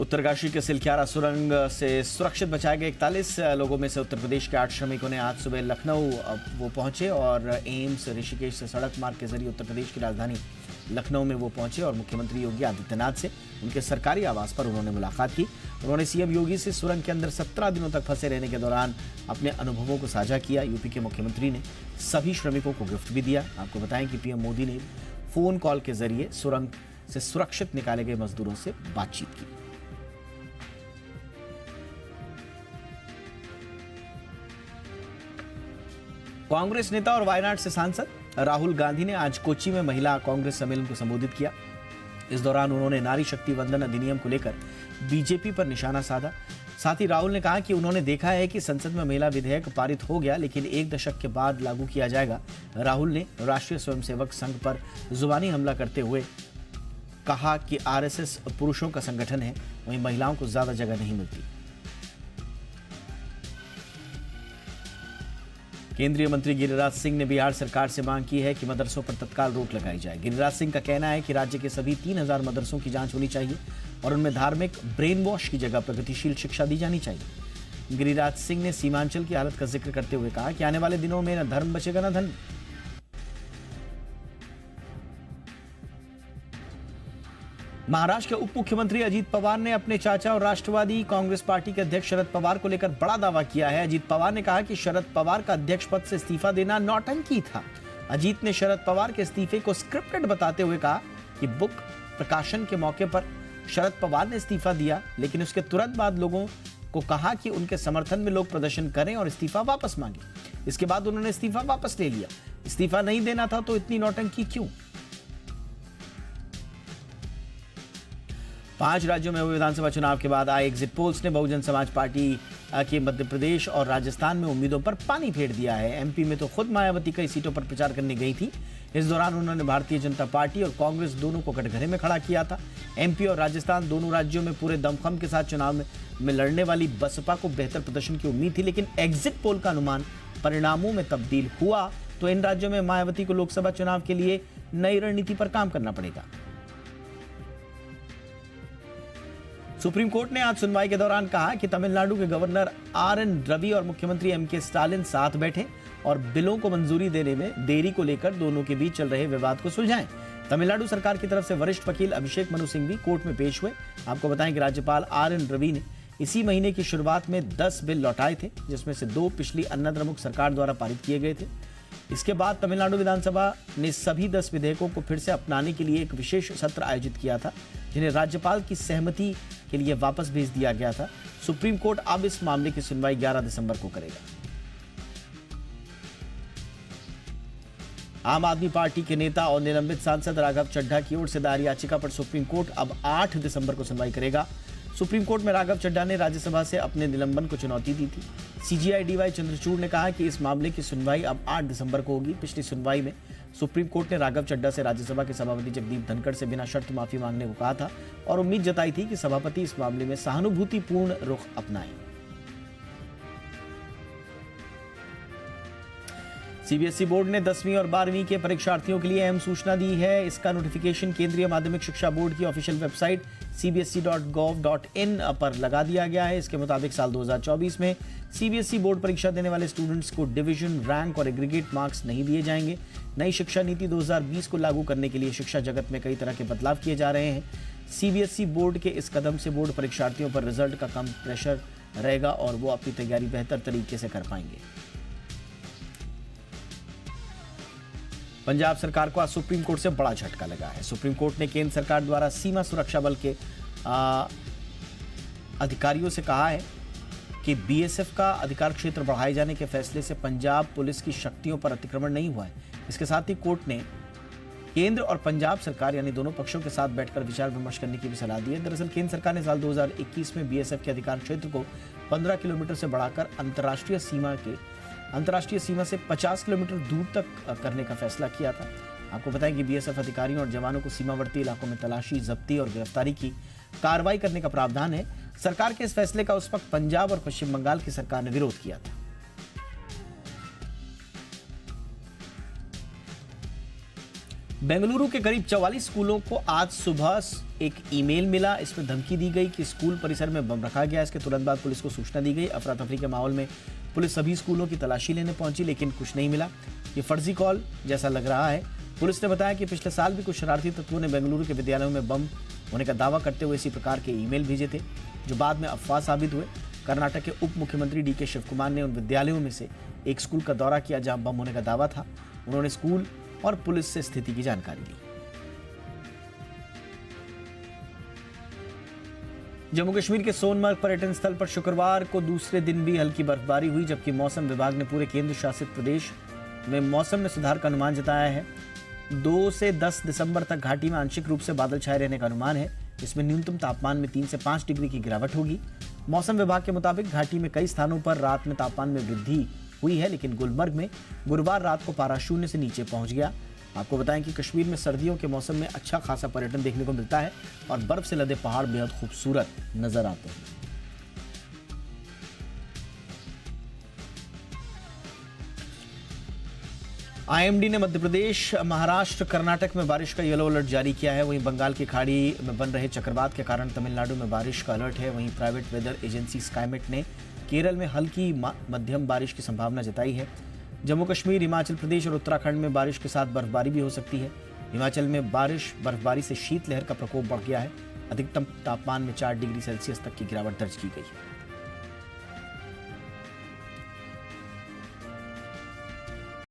उत्तरकाशी के सिलक्यारा सुरंग से सुरक्षित बचाए गए 41 लोगों में से उत्तर प्रदेश के 8 श्रमिकों ने आज सुबह लखनऊ वो पहुंचे और एम्स ऋषिकेश से सड़क मार्ग के जरिए उत्तर प्रदेश की राजधानी लखनऊ में वो पहुंचे और मुख्यमंत्री योगी आदित्यनाथ से उनके सरकारी आवास पर उन्होंने मुलाकात की। उन्होंने सीएम योगी से सुरंग के अंदर 17 दिनों तक फंसे रहने के दौरान अपने अनुभवों को साझा किया। यूपी के मुख्यमंत्री ने सभी श्रमिकों को गिफ्ट भी दिया। आपको बताएं कि पीएम मोदी ने फोन कॉल के जरिए सुरंग से सुरक्षित निकाले गए मजदूरों से बातचीत की। कांग्रेस नेता और वायनाड से सांसद राहुल गांधी ने आज कोच्चि में महिला कांग्रेस सम्मेलन को संबोधित किया। इस दौरान उन्होंने नारी शक्ति वंदन अधिनियम को लेकर बीजेपी पर निशाना साधा। साथ ही राहुल ने कहा कि उन्होंने देखा है कि संसद में महिला विधेयक पारित हो गया, लेकिन 1 दशक के बाद लागू किया जाएगा। राहुल ने राष्ट्रीय स्वयंसेवक संघ पर जुबानी हमला करते हुए कहा कि आरएसएस पुरुषों का संगठन है, वहीं महिलाओं को ज्यादा जगह नहीं मिलती। केंद्रीय मंत्री गिरिराज सिंह ने बिहार सरकार से मांग की है कि मदरसों पर तत्काल रोक लगाई जाए। गिरिराज सिंह का कहना है कि राज्य के सभी 3000 मदरसों की जांच होनी चाहिए और उनमें धार्मिक ब्रेन वॉश की जगह प्रगतिशील शिक्षा दी जानी चाहिए। गिरिराज सिंह ने सीमांचल की हालत का जिक्र करते हुए कहा कि आने वाले दिनों में न धर्म बचेगा न धन। महाराष्ट्र के उप मुख्यमंत्री अजीत पवार ने अपने चाचा और राष्ट्रवादी कांग्रेस पार्टी के अध्यक्ष शरद पवार को लेकर बड़ा दावा किया है। अजीत पवार ने कहा कि शरद पवार का अध्यक्ष पद से इस्तीफा देना नौटंकी था। अजीत ने शरद पवार के इस्तीफे को स्क्रिप्टेड बताते हुए कहा कि बुक प्रकाशन के मौके पर शरद पवार ने इस्तीफा दिया, लेकिन उसके तुरंत बाद लोगों को कहा कि उनके समर्थन में लोग प्रदर्शन करें और इस्तीफा वापस मांगे। इसके बाद उन्होंने इस्तीफा वापस ले लिया। इस्तीफा नहीं देना था तो इतनी नौटंकी क्यों? 5 राज्यों में हुए विधानसभा चुनाव के बाद आए एग्जिट पोल्स ने बहुजन समाज पार्टी के मध्य प्रदेश और राजस्थान में उम्मीदों पर पानी फेर दिया है। एमपी में तो खुद मायावती कई सीटों पर प्रचार करने गई थी। इस दौरान उन्होंने भारतीय जनता पार्टी और कांग्रेस दोनों को कटघरे में खड़ा किया था। एमपी और राजस्थान दोनों राज्यों में पूरे दमखम के साथ चुनाव में लड़ने वाली बसपा को बेहतर प्रदर्शन की उम्मीद थी, लेकिन एग्जिट पोल का अनुमान परिणामों में तब्दील हुआ तो इन राज्यों में मायावती को लोकसभा चुनाव के लिए नई रणनीति पर काम करना पड़ेगा। सुप्रीम कोर्ट ने आज सुनवाई के दौरान कहा कि तमिलनाडु के गवर्नर आर.एन. रवि और मुख्यमंत्री एम.के. स्टालिन साथ बैठे और बिलों को मंजूरी देने में देरी को लेकर दोनों के बीच चल रहे विवाद को सुलझाएं। तमिलनाडु सरकार की तरफ से वरिष्ठ वकील अभिषेक मनु सिंह भी कोर्ट में पेश हुए। आपको बताएं कि राज्यपाल आर.एन. रवि ने इसी महीने की शुरुआत में 10 बिल लौटाए थे, जिसमें से 2 पिछली अन्नाद्रमुक सरकार द्वारा पारित किए गए थे। इसके बाद तमिलनाडु विधानसभा ने सभी 10 विधेयकों को फिर से अपनाने के लिए एक विशेष सत्र आयोजित किया था, जिन्हें राज्यपाल की सहमति के लिए वापस भेज दिया गया था। सुप्रीम कोर्ट अब इस मामले की सुनवाई 11 दिसंबर को करेगा। आम आदमी पार्टी के नेता और निलंबित सांसद राघव चड्ढा की ओर से दायर याचिका पर सुप्रीम कोर्ट अब 8 दिसंबर को सुनवाई करेगा। सुप्रीम कोर्ट में राघव चड्ढा ने राज्यसभा से अपने निलंबन को चुनौती दी थी। सीजीआई डीवाई चंद्रचूड़ ने कहा कि इस मामले की सुनवाई अब 8 दिसंबर को होगी। पिछली सुनवाई में सुप्रीम कोर्ट ने राघव चड्ढा से राज्यसभा के सभापति जगदीप धनखड़ से बिना शर्त माफी मांगने को कहा था और उम्मीद जताई थी कि सभापति इस मामले में सहानुभूतिपूर्ण रुख अपनाएं। सीबीएसई बोर्ड ने 10वीं और 12वीं के परीक्षार्थियों के लिए अहम सूचना दी है। इसका नोटिफिकेशन केंद्रीय माध्यमिक शिक्षा बोर्ड की ऑफिशियल वेबसाइट cbse.gov.in पर लगा दिया गया है। इसके मुताबिक साल 2024 में सीबीएसई बोर्ड परीक्षा देने वाले स्टूडेंट्स को डिवीजन, रैंक और एग्रीगेट मार्क्स नहीं दिए जाएंगे। नई शिक्षा नीति 2020 को लागू करने के लिए शिक्षा जगत में कई तरह के बदलाव किए जा रहे हैं। सीबीएसई बोर्ड के इस कदम से बोर्ड परीक्षार्थियों पर रिजल्ट का कम प्रेशर रहेगा और वो अपनी तैयारी बेहतर तरीके से कर पाएंगे। पंजाब सरकार को आज सुप्रीम कोर्ट से बड़ा झटका लगा है। सुप्रीम कोर्ट ने केंद्र सरकार द्वारा सीमा सुरक्षा बल के अधिकारियों से कहा है कि बीएसएफ का अधिकार क्षेत्र बढ़ाए जाने के फैसले से पंजाब पुलिस की शक्तियों पर अतिक्रमण नहीं हुआ है। इसके साथ ही कोर्ट ने केंद्र और पंजाब सरकार यानी दोनों पक्षों के साथ बैठकर विचार विमर्श करने की भी सलाह दी है। दरअसल केंद्र सरकार ने साल 2021 में बीएसएफ के अधिकार क्षेत्र को 15 किलोमीटर से बढ़ाकर अंतर्राष्ट्रीय सीमा से 50 किलोमीटर दूर तक करने का फैसला किया था। आपको बताएं कि बीएसएफ अधिकारियों और जवानों को सीमावर्ती इलाकों में तलाशी, जब्ती और गिरफ्तारी की कार्रवाई करने का प्रावधान है। सरकार के इस फैसले का उस वक्त पंजाब और पश्चिम बंगाल की सरकार ने विरोध किया था। बेंगलुरु के करीब 44 स्कूलों को आज सुबह एक ईमेल मिला। इसमें धमकी दी गई कि स्कूल परिसर में बम रखा गया। इसके तुरंत बाद पुलिस को सूचना दी गई। अफरा तफरी के माहौल में पुलिस सभी स्कूलों की तलाशी लेने पहुंची, लेकिन कुछ नहीं मिला। ये फर्जी कॉल जैसा लग रहा है। पुलिस ने बताया कि पिछले साल भी कुछ शरारती तत्वों ने बेंगलुरु के विद्यालयों में बम होने का दावा करते हुए इसी प्रकार के ईमेल भेजे थे, जो बाद में अफवाह साबित हुए। कर्नाटक के उप मुख्यमंत्री डी के शिव कुमार ने उन विद्यालयों में से एक स्कूल का दौरा किया जहां बम होने का दावा था। उन्होंने स्कूल और पुलिस से स्थिति की जानकारी ली। जम्मू कश्मीर के सोनमर्ग पर्यटन स्थल पर शुक्रवार को दूसरे दिन भी हल्की बर्फबारी हुई, जबकि मौसम विभाग ने पूरे केंद्र शासित प्रदेश में मौसम में सुधार का अनुमान जताया है। 2 से 10 दिसंबर तक घाटी में आंशिक रूप से बादल छाए रहने का अनुमान है। इसमें न्यूनतम तापमान में 3 से 5 डिग्री की गिरावट होगी। मौसम विभाग के मुताबिक घाटी में कई स्थानों पर रात में तापमान में वृद्धि हुई है, लेकिन गुलमर्ग में गुरुवार रात को पारा शून्य से नीचे पहुंच गया। आपको बताएं कि कश्मीर में सर्दियों के मौसम में अच्छा खासा पर्यटन देखने को मिलता है और बर्फ से लदे पहाड़ बेहद खूबसूरत नजर आते हैं। आईएमडी ने मध्य प्रदेश, महाराष्ट्र, कर्नाटक में बारिश का येलो अलर्ट जारी किया है। वहीं बंगाल की खाड़ी में बन रहे चक्रवात के कारण तमिलनाडु में बारिश का अलर्ट है। वहीं प्राइवेट वेदर एजेंसी स्काईमेट ने केरल में हल्की मध्यम बारिश की संभावना जताई है। जम्मू कश्मीर, हिमाचल प्रदेश और उत्तराखंड में बारिश के साथ बर्फबारी भी हो सकती है। हिमाचल में बर्फबारी से शीतलहर का प्रकोप बढ़ गया है। अधिकतम तापमान में 4 डिग्री सेल्सियस तक की गिरावट दर्ज की गई है।